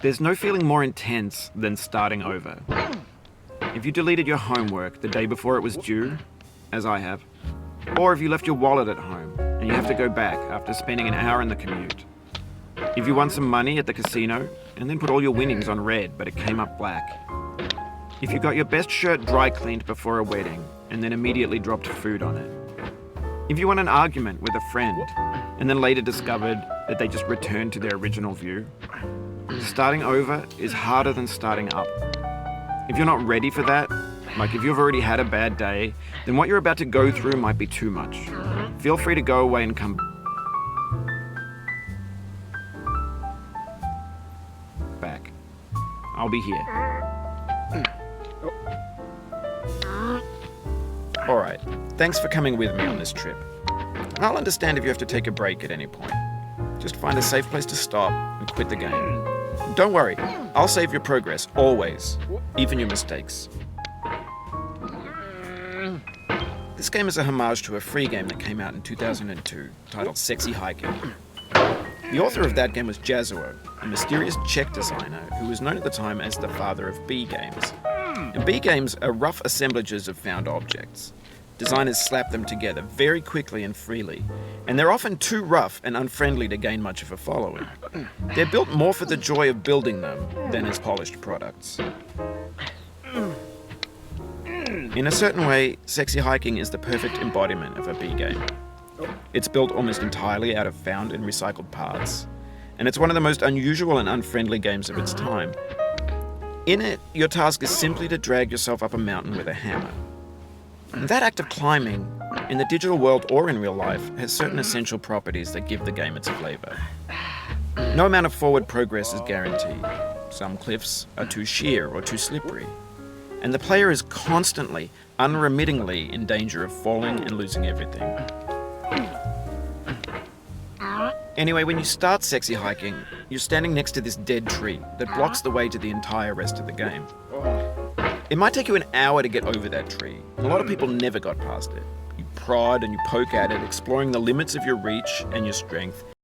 There's no feeling more intense than starting over. If you deleted your homework the day before it was due, as I have, or if you left your wallet at home and you have to go back after spending an hour in the commute. If you won some money at the casino and then put all your winnings on red but it came up black. If you got your best shirt dry cleaned before a wedding and then immediately dropped food on it. If you won an argument with a friend and then later discovered that they just returned to their original view. Starting over is harder than starting up. If you're not ready for that, like if you've already had a bad day, then what you're about to go through might be too much. Feel free to go away and come back. I'll be here. Alright, thanks for coming with me on this trip. I'll understand if you have to take a break at any point. Just find a safe place to stop and quit the game. Don't worry, I'll save your progress, always, even your mistakes. This game is a homage to a free game that came out in 2002, titled Sexy Hiking. The author of that game was Jazzuo, a mysterious Czech designer who was known at the time as the father of B games. And B games are rough assemblages of found objects. Designers slap them together very quickly and freely, and they're often too rough and unfriendly to gain much of a following. They're built more for the joy of building them than as polished products. In a certain way, Sexy Hiking is the perfect embodiment of a B game. It's built almost entirely out of found and recycled parts, and it's one of the most unusual and unfriendly games of its time. In it, your task is simply to drag yourself up a mountain with a hammer. And that act of climbing, in the digital world or in real life, has certain essential properties that give the game its flavor. No amount of forward progress is guaranteed. Some cliffs are too sheer or too slippery. And the player is constantly, unremittingly in danger of falling and losing everything. Anyway, when you start Sexy Hiking, you're standing next to this dead tree that blocks the way to the entire rest of the game. It might take you an hour to get over that tree, and a lot of people never got past it. You prod and you poke at it, exploring the limits of your reach and your strength,